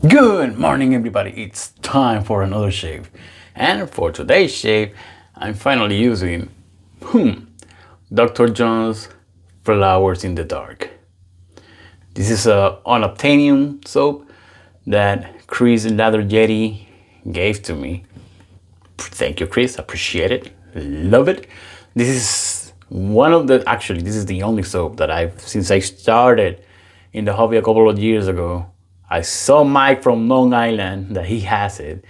Good morning, everybody. It's time for another shave. And for today's shave, I'm finally using Dr. John's Flowers in the Dark. This is a unobtainium soap that Chris Lather Yeti gave to me. Thank you, Chris. Appreciate it. Love it. This is this is the only soap that since I started in the hobby a couple of years ago. I saw Mike from Long Island that he has it,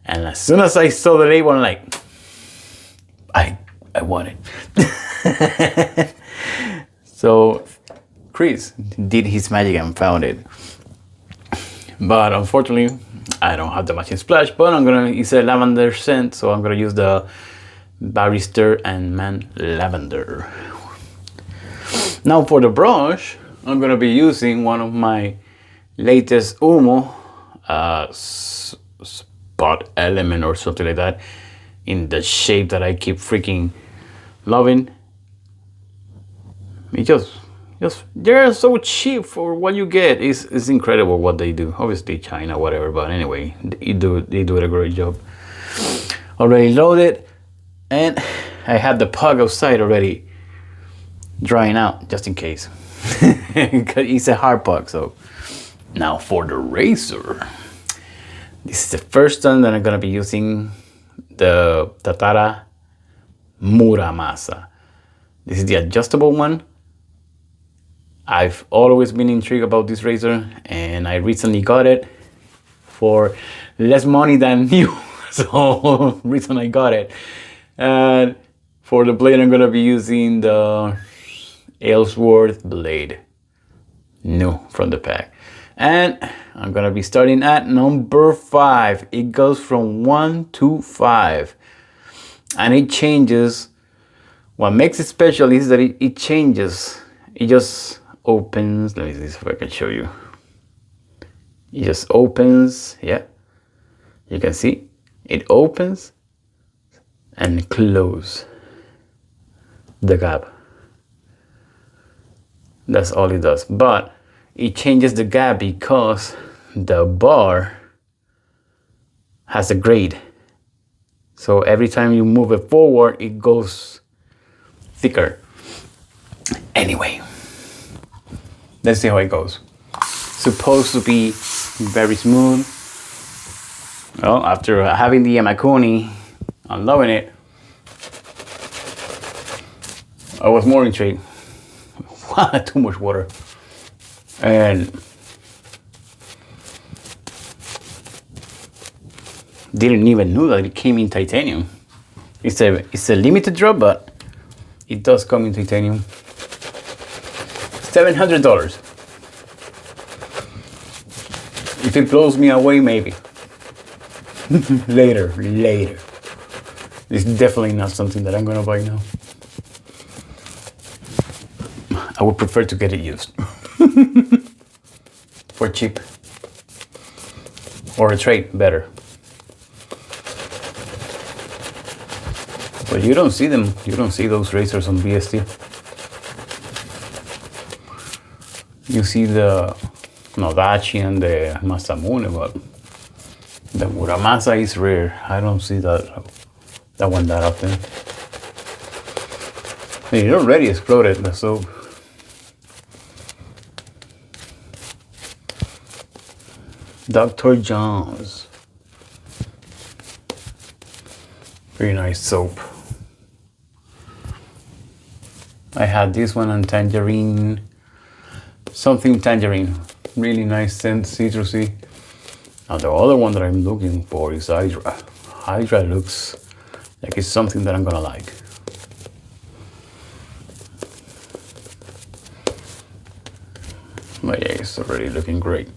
and as soon as I saw the label, I'm like, I want it. So Chris did his magic and found it, but unfortunately, I don't have the matching splash. But it's a lavender scent, so I'm gonna use the Barrister and Mann lavender. Now for the brush, I'm gonna be using one of my latest Oumo Spot Element or something like that, in the shape that I keep freaking loving. It just they're so cheap for what you get. It's incredible what they do. Obviously China, whatever, but anyway, they do a great job. Already loaded, and I have the pug outside already drying out just in case. It's a hard pug, so. Now for the razor, this is the first time that I'm gonna be using the Tatara Muramasa. This is the adjustable one. I've always been intrigued about this razor, and I recently got it for less money than you. So reason I got it. And for the blade, I'm gonna be using the Aylsworth blade, new from the pack. And I'm gonna be starting at number 5. It goes from 1 to 5, and it changes. What makes it special is that it changes. It just opens. Let me see if I can show you. It just opens. Yeah, you can see it opens and closes the gap. That's all it does. But it changes the gap because the bar has a grade. So every time you move it forward, it goes thicker. Anyway, let's see how it goes. Supposed to be very smooth. Well, after having the Yamakuni, I'm loving it. I was more intrigued. Too much water. And didn't even know that it came in titanium. It's a limited drop, but it does come in titanium. $700. If it blows me away, maybe. later. It's definitely not something that I'm gonna buy now. I would prefer to get it used. For cheap, or a trade, better. But you don't see them. You don't see those razors on BST. You see the Nodachi and the Masamune, but the Muramasa is rare. I don't see that one that often. It already exploded, the soap. Dr. John's. Very nice soap. I had this one on tangerine. Something tangerine. Really nice scent, citrusy. Now the other one that I'm looking for is Hydra. Hydra looks like it's something that I'm gonna like. But yeah, it's already looking great.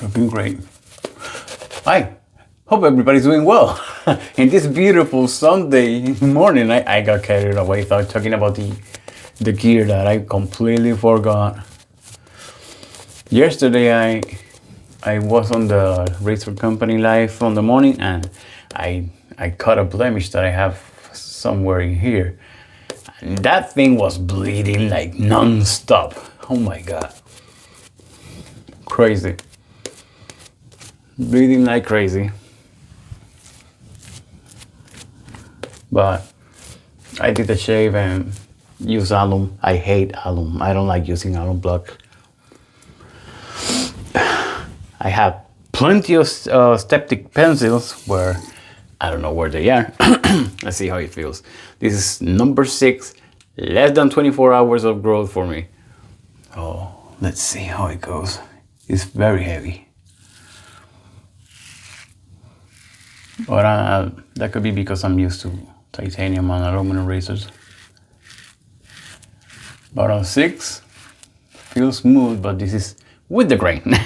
Looking great. Hi, hope everybody's doing well. In this beautiful Sunday morning, I got carried away talking about the gear that I completely forgot. Yesterday, I was on the razor company live on the morning, and I caught a blemish that I have somewhere in here. And that thing was bleeding like non-stop. Oh my God. Crazy. Bleeding like crazy. But I did a shave and use alum. I hate alum. I don't like using alum block. I have plenty of septic pencils where I don't know where they are. Let's see how it feels. This is number 6, less than 24 hours of growth for me. Oh, let's see how it goes. It's very heavy. But that could be because I'm used to titanium and aluminum razors. But on 6, feels smooth, but this is with the grain.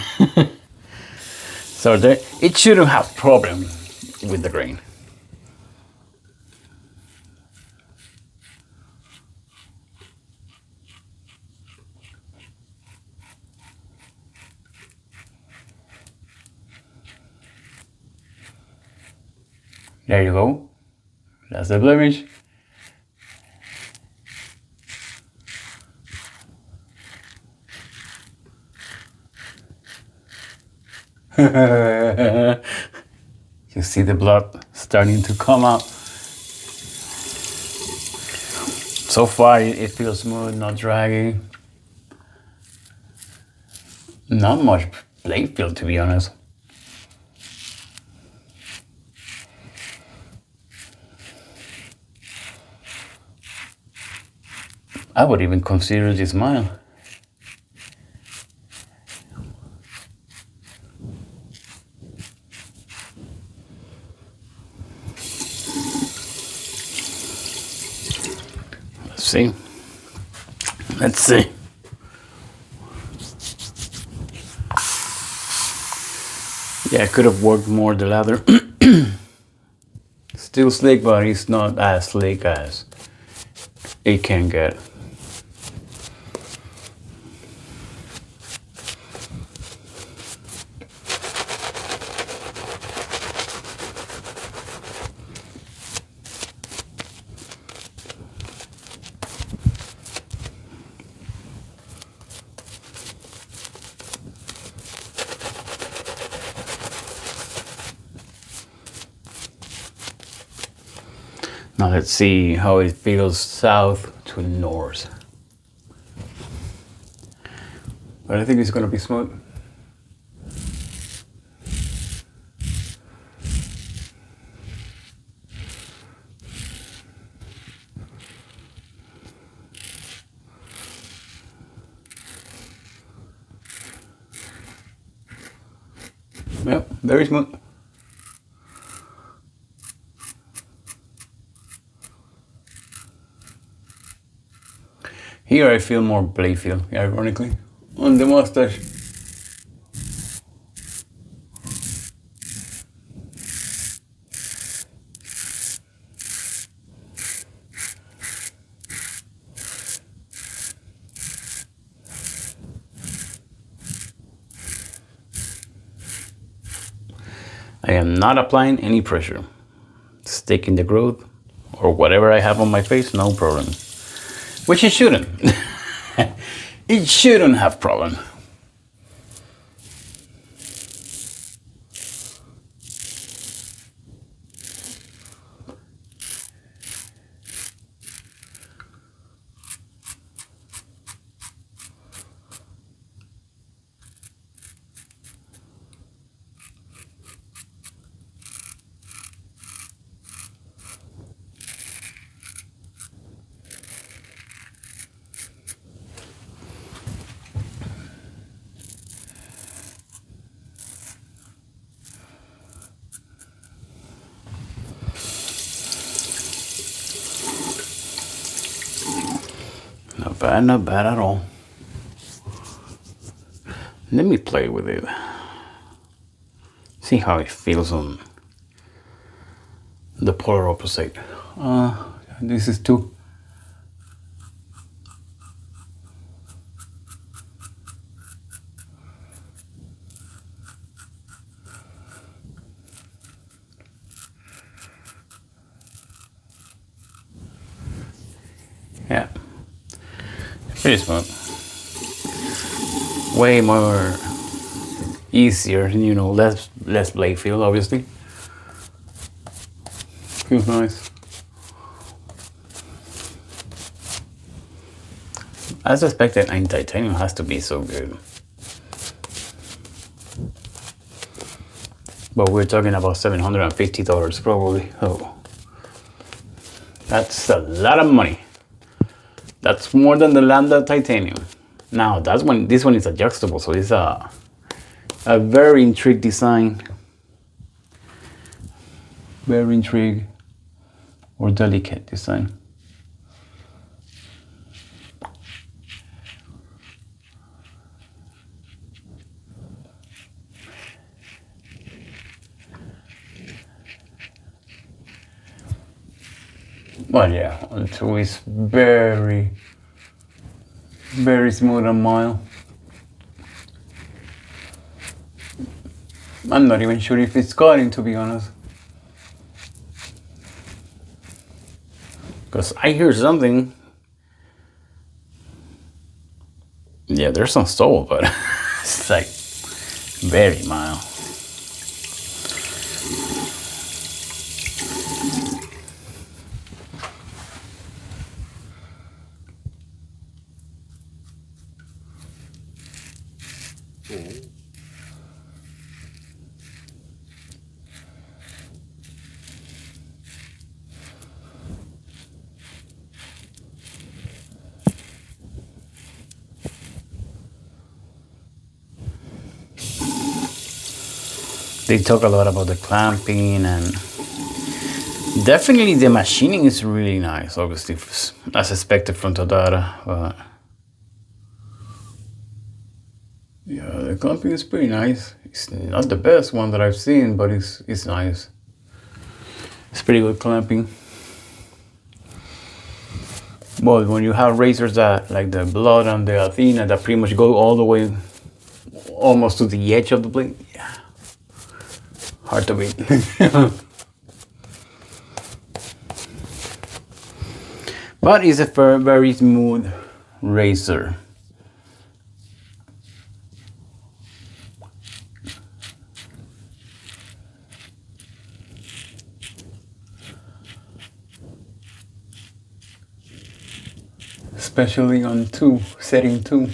So it shouldn't have problem with the grain. There you go. That's the blemish. You see the blood starting to come out. So far it feels smooth, not draggy. Not much blade feel, to be honest. I would even consider this mild. Let's see. Yeah, I could have worked more the lather. Still slick, but it's not as slick as it can get. Now let's see how it feels south to north. But I think it's going to be smooth. Yep, very smooth. Here I feel more blade feel, ironically, on the mustache. I am not applying any pressure. Sticking the growth or whatever I have on my face, no problem. Which it shouldn't. It shouldn't have problem. Not bad at all. Let me play with it. See how it feels on the polar opposite. This is too. Yeah, pretty smooth. Way more easier, you know, less blade feel, obviously. Feels nice. I suspected in titanium has to be so good. But we're talking about $750 probably. Oh, that's a lot of money. That's more than the Lambda titanium. Now that's when this one is adjustable, so it's a very intrigued design. Very intrigued or delicate design. Well, yeah, until it's very, very smooth and mild. I'm not even sure if it's cutting, to be honest. Because I hear something. Yeah, there's some soul, but it's like very mild. They talk a lot about the clamping, and definitely the machining is really nice, obviously, as expected from Tatara. But yeah, the clamping is pretty nice. It's not the best one that I've seen, but it's nice. It's pretty good clamping. But when you have razors that, like the Blood and the Athena, that pretty much go all the way almost to the edge of the blade, yeah, hard to beat. But it's a very smooth razor. Especially on setting 2.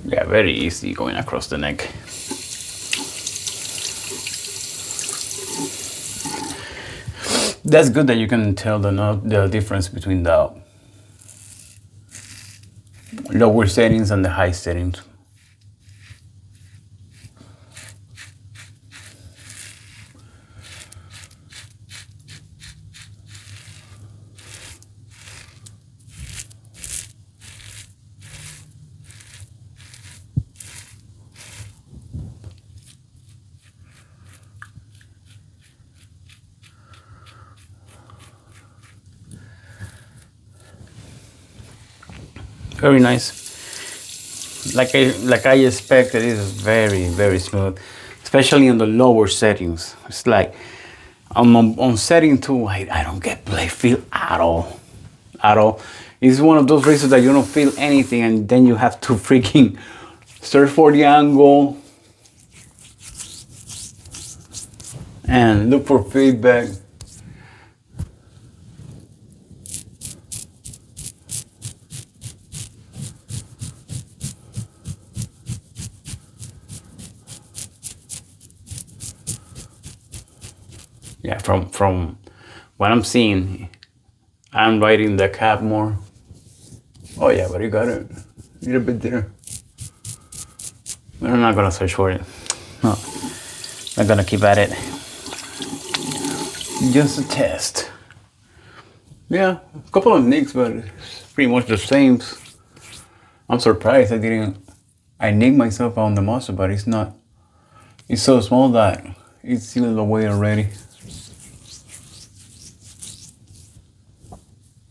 Yeah, very easy going across the neck. That's good that you can tell the difference between the lower settings and the high settings. Very nice. Like I expected, it is very smooth, especially on the lower settings. It's like on setting 2, I don't get blade feel at all. It's one of those razors that you don't feel anything, and then you have to freaking search for the angle and look for feedback. Yeah, from what I'm seeing, I'm riding the cap more. Oh yeah, but you got it a little bit there. But I'm not gonna search for it. No, I'm gonna keep at it. Just a test. Yeah, a couple of nicks, but it's pretty much the same. I'm surprised I nicked myself on the muzzle, but it's not, it's so small that it's sealed away already.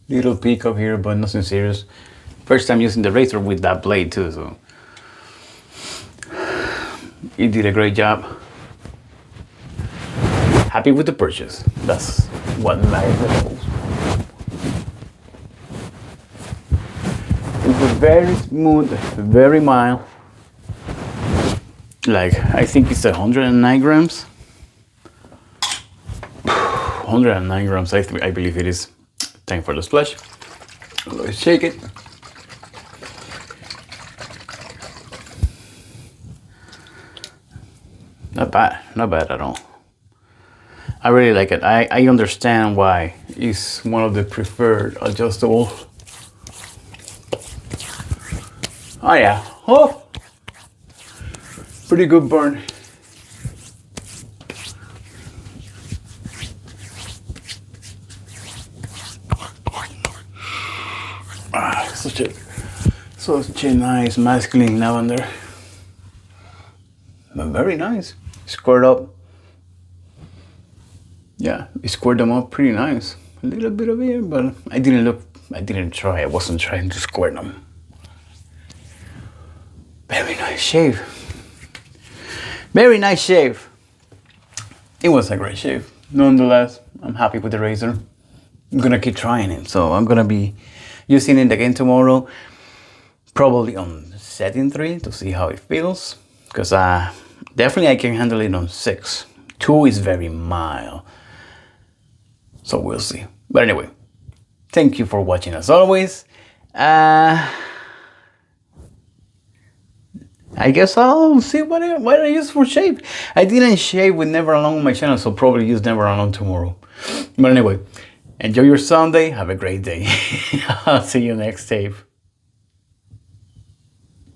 Little peak up here, but nothing serious. First time using the razor with that blade too, so it did a great job. Happy with the purchase. That's what matters the most. It was very smooth, very mild. Like, I think it's 109 grams. 109 grams, I believe it is. Time for the splash. Let's shake it. Not bad at all. I really like it. I understand why it's one of the preferred adjustables. Oh yeah, oh, pretty good burn. Such a nice masculine lavender. But very nice. Squared up. Yeah, it squared them up pretty nice. A little bit of air, but I didn't try. I wasn't trying to square them. Very nice shave. Very nice shave. It was a great shave. Nonetheless, I'm happy with the razor. I'm gonna keep trying it. So I'm gonna be using it again tomorrow. Probably on setting 3 to see how it feels. Because definitely I can handle it on 6. 2 is very mild. So we'll see. But anyway, thank you for watching as always. I guess I'll see what I use for shave. I didn't shave with Never Alone on my channel, so probably use Never Alone tomorrow. But anyway, enjoy your Sunday. Have a great day. I'll see you next tape.